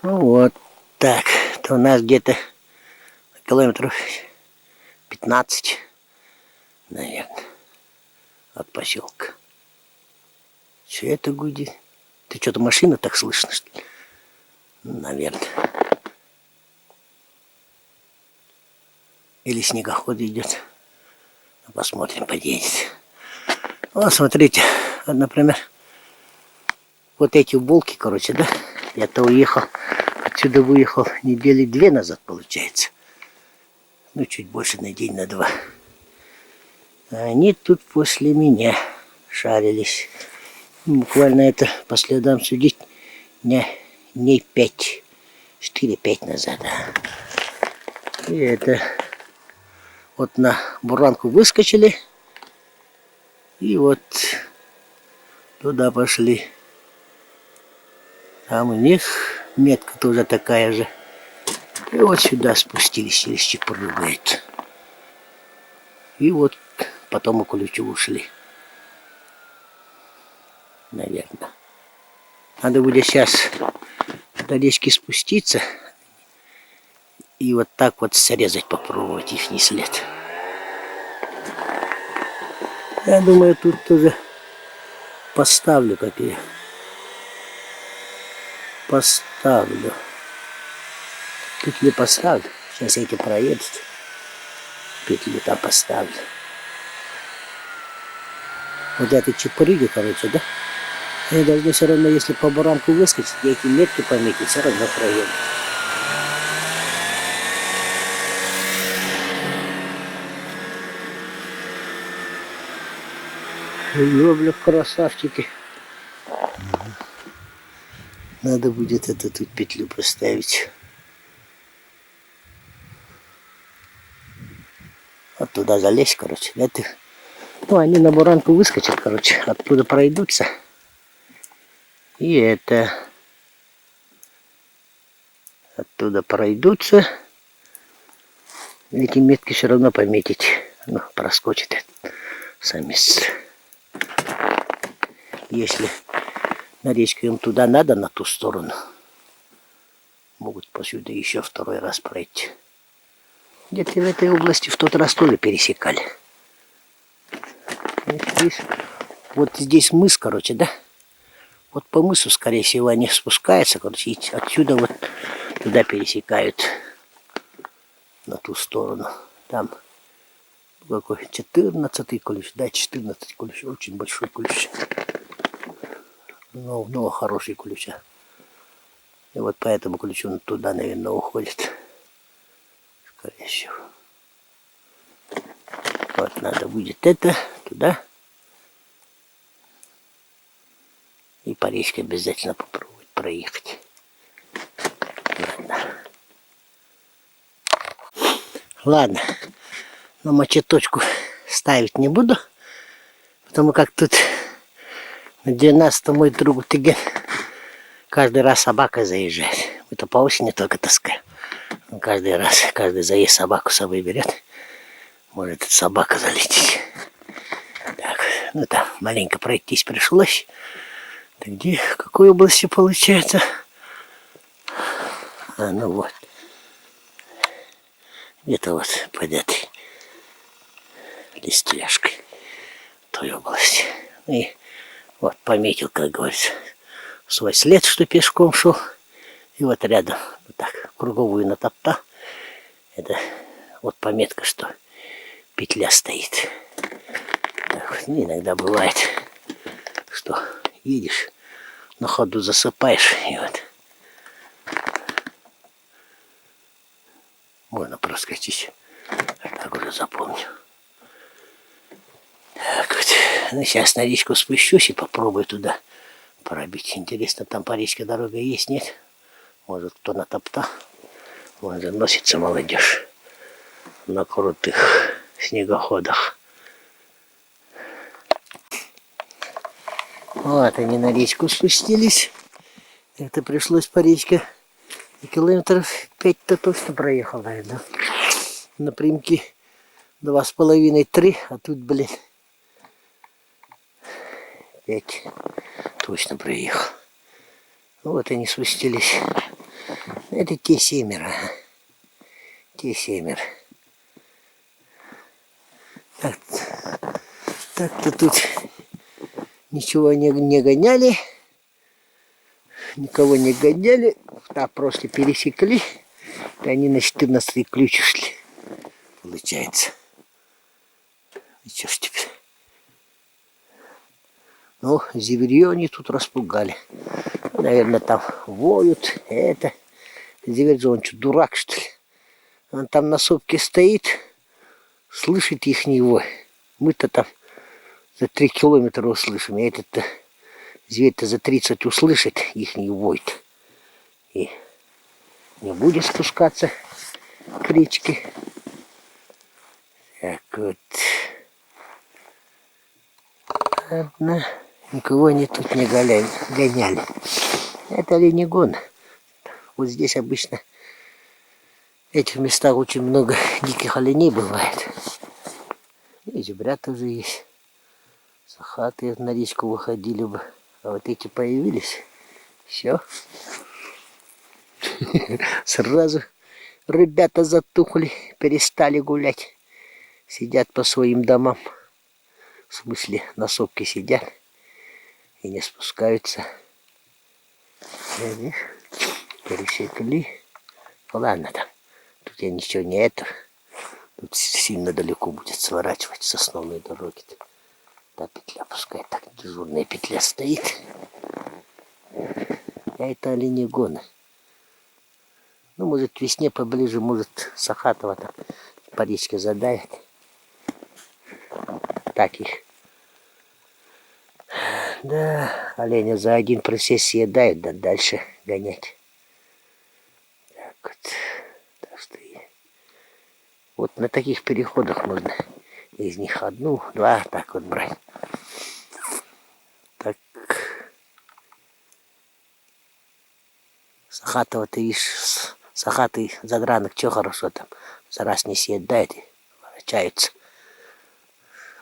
Ну вот так. Это у нас где-то километров 15, наверное, от поселка. Все это гудит. Ты что-то машина так слышно, что ли? Наверное. Или снегоход идет. Посмотрим, подъедет. Вот, смотрите, вот, например, вот эти волки, короче, да? Я-то уехал, отсюда выехал недели 2 назад, получается. Ну, чуть больше на день, на 2. А они тут после меня шарились. Буквально это по следам судить дней 5, 4-5 назад. И это вот на буранку выскочили. И вот туда пошли. Там у них метка тоже такая же. И вот сюда спустились, через Чепур прыгает. И вот потом у Ключу ушли. Наверное. Надо будет сейчас до речки спуститься и вот так вот срезать, попробовать их след. Я думаю, тут тоже поставлю, как я поставлю. Петли поставлю. Сейчас эти проедут. Петлю там поставлю. Вот эти чепурыги, короче, да? Они должны все равно, если по буранку выскочить, и эти метки пометить, все равно проедут. Люблю, красавчики. Надо будет эту тут петлю поставить. Вот туда залезть, короче. Это... Ну, они на буранку выскочат, короче. Оттуда пройдутся. И это... Оттуда пройдутся. Эти метки все равно пометить. Ну, проскочит это самец. Если на речку им туда надо, на ту сторону, могут посюда еще второй раз пройти. Где-то в этой области в тот раз тоже пересекали. Вот здесь мыс, короче, да? Вот по мысу, скорее всего, они спускаются, короче, и отсюда вот туда пересекают. На ту сторону. Там какой 14-й ключ, да, 14-й ключ, очень большой ключ. Но хороший ключ. И вот по этому ключу он туда, наверное, уходит. Скорее всего. Вот надо будет это туда. И по речке обязательно попробовать проехать. Ладно. Но мочеточку ставить не буду. Потому как тут на 12-м мой друг Тыген каждый раз собака заезжает. Это по осени только таскаем. Он каждый раз, каждый заезд собаку с собой берет. Может собака залететь. Так, ну там маленько пройтись пришлось. Так где, в какой области получается? А, ну вот. Где-то вот под этой листвяшкой той области. И вот пометил, как говорится, свой след, что пешком шел. И вот рядом, вот так, круговую натоптал. Это вот пометка, что петля стоит. Так вот, иногда бывает, что едешь, на ходу засыпаешь, и вот можно проскочить. Так уже запомню. Так вот, ну сейчас на речку спущусь и попробую туда пробить. Интересно, там по речке дорога есть, нет? Может, кто натоптал? Вон же носится молодежь на крутых снегоходах. Вот они на речку спустились. Это пришлось по речке километров 5-то точно проехал, наверное. Напрямки 2,5-3, а тут, блин, 5 точно проехал. Вот они спустились Это те семеро. Ага. Те семеро. Так-то тут ничего не гоняли. Никого не гоняли. Так просто пересекли. И они на 14 ключ ушли. Получается. И что ж теперь? Ну, зверье они тут распугали. Наверное, там воют. Это. Зверь же, он что, дурак, что ли? Он там на сопке стоит, слышит их вой. Мы-то там за 3 километра услышим. И этот зверь-то за 30 услышит их вой. И не будет спускаться к речке. Так вот. Ладно. Никого они тут не гоняли. Это оленегон. Вот здесь обычно в этих местах очень много диких оленей бывает. И зебря тоже есть. Сахатые на речку выходили бы. А вот эти появились. Все. Сразу ребята затухли, перестали гулять. Сидят по своим домам. В смысле, на сопке сидят. И не спускаются. Пересекли. Ну ладно там. Тут я ничего не это. Тут сильно далеко будет сворачивать с основной дороги. Та петля, пускай так дежурная петля стоит. А это оленегоны. Ну, может, к весне поближе, может, Сахатова там по речке задавит. Так их. Да, оленя за один присест съедают, да дальше гонять. Так вот. Так что вот на таких переходах можно из них одну, два так вот брать. Так. Сахатова, ты видишь, Сахатый задранок, что хорошо там. За раз не съедает и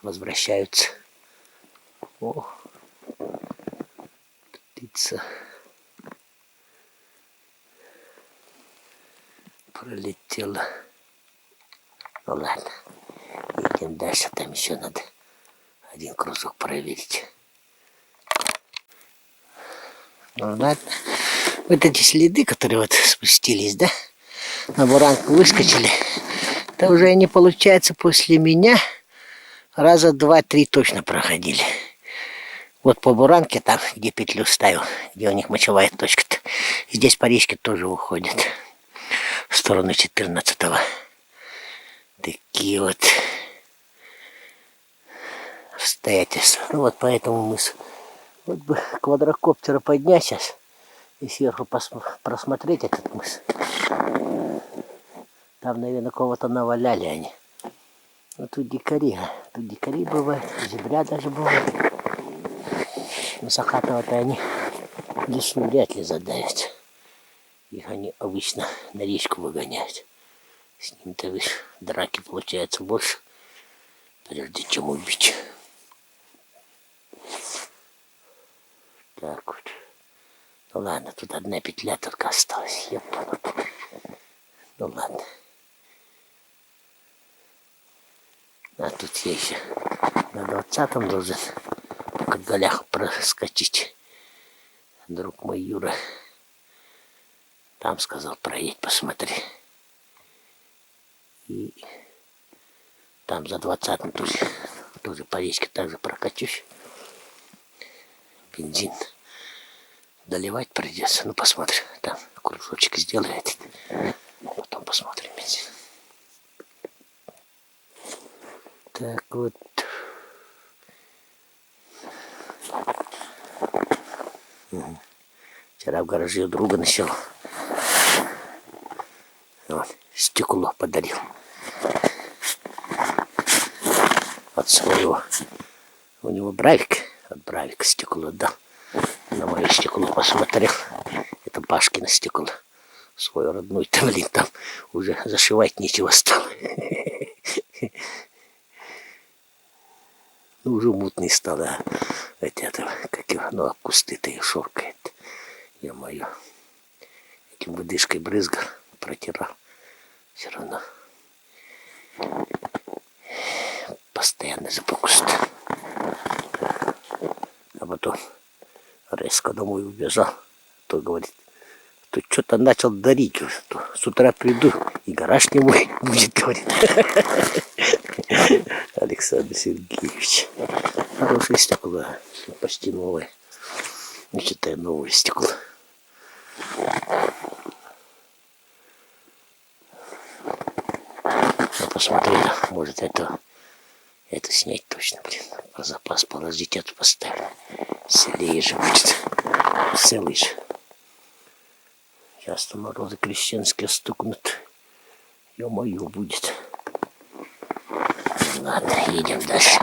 возвращаются. О, птица пролетела. Ну ладно, идем дальше, там еще надо один кружок проверить. Ну ладно. Вот эти следы, которые вот спустились, да, на буранку выскочили, то уже они, получается, после меня раза 2-3 точно проходили. Вот по буранке, там, где петлю ставил, где у них мочевая точка-то, здесь по речке тоже уходят в сторону 14-го. Такие вот обстоятельства. Ну вот поэтому мы вот бы квадрокоптера поднять сейчас и сверху просмотреть этот мыс. Там, наверное, кого-то наваляли они. Ну тут дикари, тут дикари бывают, зебря даже бывают. Но Сахатова-то они лесу вряд ли задавят. Их они обычно на речку выгоняют. С ним-то, видишь, драки получается больше, прежде чем убить. Так вот. Ну ладно, тут одна петля только осталась. Ну ладно. А тут я еще на 20-м должен по голях проскочить. Друг мой Юра там сказал, проедь, посмотри. И там за 20-м тоже по речке также прокачусь. Бензин доливать придется. Ну посмотрим. Там кружочек сделает. Потом посмотрим бензин. Так вот. Вчера в гараже у друга носил. Вот, стекло подарил. От своего. У него Бравик. От Бравика стекло дал. На мое стекло посмотрел. Это Пашкино стекло. Свой родной, там уже зашивать нечего стало. Ну, уже мутный стал, а это, как его, ну, а кусты-то и шоркает. Ё-моё. этим выдышкой брызгал, протирал. Все равно постоянно запуск. А потом резко домой убежал. То говорит, тут что-то начал дарить. То с утра приду, и гараж не мой будет, говорит. Александр Сергеевич. Хорошее стекло, почти новое. Не считая новое стекло. Я посмотрел, может это снять точно, блин. Про запас положить, это поставлю. Селее же будет. Целый же. Часто морозы крещенские стукнут. Ё-моё, будет. Ладно, едем дальше.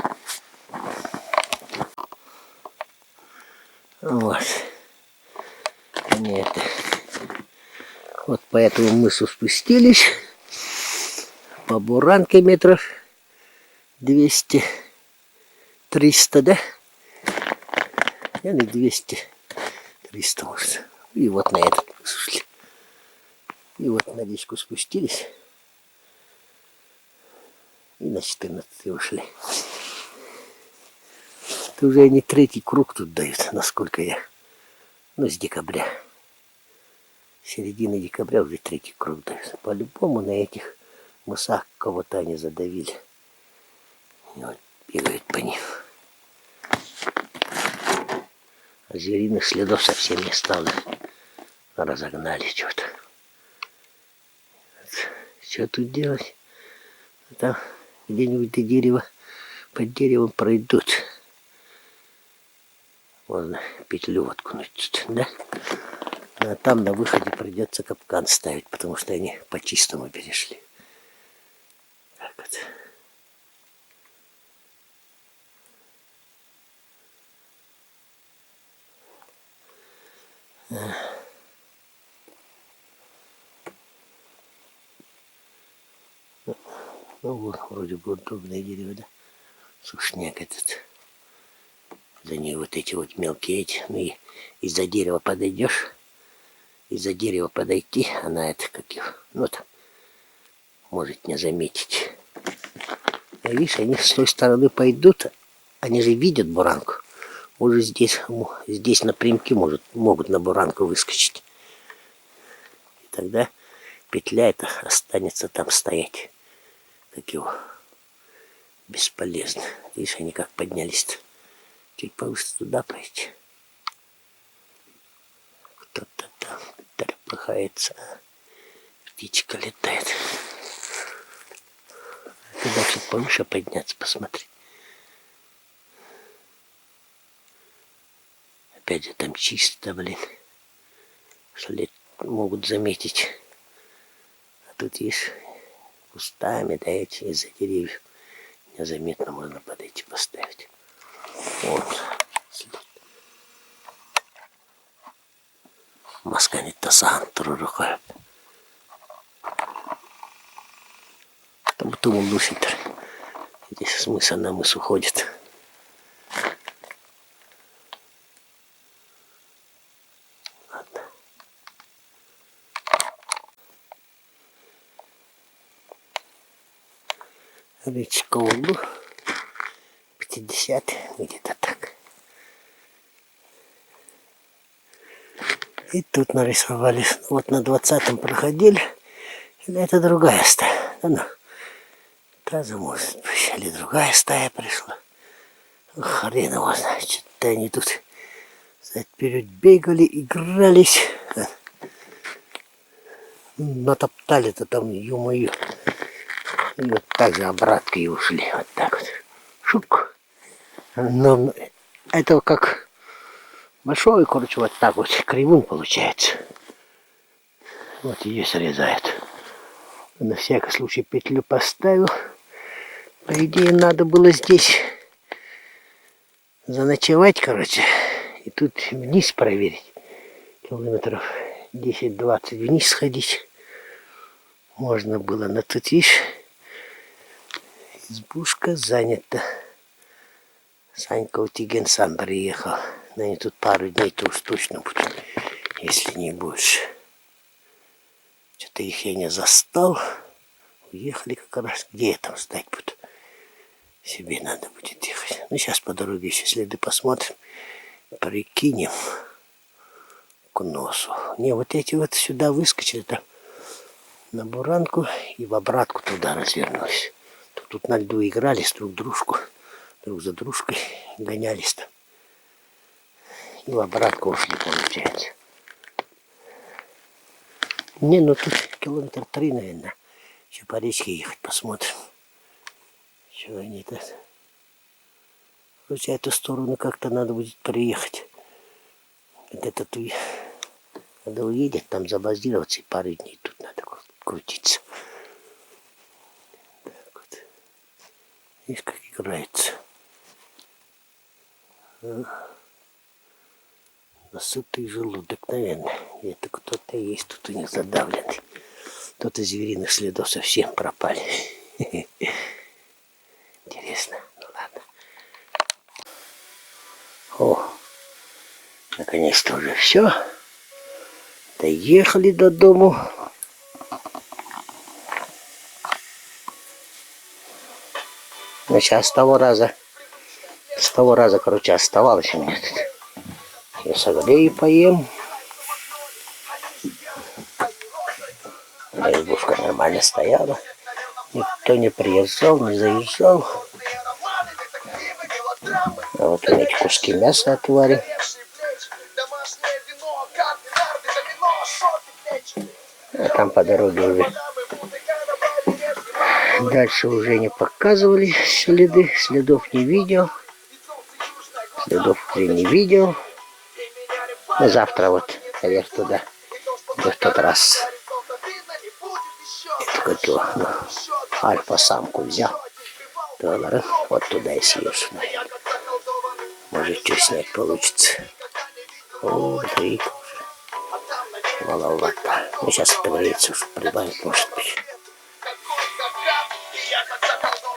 Вот. Нет. Вот по этому мысу спустились. По буранке метров 200-300, да? Или 200-300, может. И вот на этот мыс ушли. И вот на речку спустились. И на 14 ушли. Это уже они третий круг тут дают, насколько я. Ну, с декабря. С середины декабря уже третий круг дают. По-любому на этих мысах кого-то они задавили. И вот бегают по ним. А звериных следов совсем не стало. Разогнали что-то. Что тут делать? Там где-нибудь до дерева, под деревом пройдут. Можно петлю воткнуть тут, да? А там на выходе придется капкан ставить, потому что они по чистому перешли. Так вот. Ну вот, вроде бы удобное дерево, да? Сушняк этот. За ней вот эти вот мелкие эти. Ну и из-за дерева подойдешь. Из-за дерева подойти, она это как их, ну там, может не заметить. А видишь, они с той стороны пойдут, они же видят буранку. Может здесь напрямки могут на буранку выскочить. И тогда петля эта останется там стоять. Как его, бесполезно. Видишь, они как поднялись-то. Чуть повыше туда пройти. Кто-то там трепыхается. Птичка летает. Туда чуть повыше подняться, посмотри. Опять же там чисто, блин. Что могут заметить. А тут есть кустами, да, эти из-за деревьев. Незаметно можно подойти поставить. Вот. Маскани тасан турурухает. Там туман душит. Здесь смысл на мыс уходит. Ладно. Речка Улу. 50, где-то так. И тут нарисовались. Вот на 20-м проходили. Или это другая стая? Да ну. Таза может быть. Или другая стая пришла. Хрен его знает. Что-то они тут вперед бегали, игрались. Натоптали-то там, ё-моё. И вот так же обратно и ушли. Вот так вот. Шук. Но это как большой, короче, вот так вот кривым получается. Вот ее срезает. На всякий случай петлю поставил. По идее, надо было здесь заночевать, короче. И тут вниз проверить. Километров 10-20 вниз сходить. Можно было, но тут, видишь, избушка занята. Санька Утиген сам приехал. Но они тут пару дней-то уж точно будут, если не больше. Что-то их я не застал. Уехали как раз. Где я там ждать буду? Себе надо будет ехать. Ну, сейчас по дороге еще следы посмотрим. Прикинем к носу. Не, вот эти вот сюда выскочили там на буранку и в обратку туда развернулись. Тут на льду игрались друг за дружкой гонялись там. И в обратку ушли, получается. Не, ну тут километр 3, наверное. Еще по речке ехать посмотрим. Что они-то. Короче, эту сторону как-то надо будет приехать. Вот этот надо уедет, там забазироваться и пару дней тут надо крутиться. Так вот. Видишь, как играется. Насытый желудок, наверное. Это кто-то есть, тут у них задавленный. Тут из звериных следов совсем пропали. Интересно. Ну ладно. О, наконец-то уже все. Доехали до дому. Но сейчас с того раза, короче, оставалось у меня тут. Я согрею, поем. Избушка нормально стояла. Никто не приезжал, не заезжал. А вот у меня эти куски мяса отварим. А там по дороге уже. Дальше уже не показывали следы. Следов не видел. Но завтра вот наверх туда. В тот раз. Эту альфа-самку взял. $1. Вот туда и съешь. Может, что снять получится. О, дрейка уже. Маловато. Ну, сейчас отогреется, уж прибавить, может быть.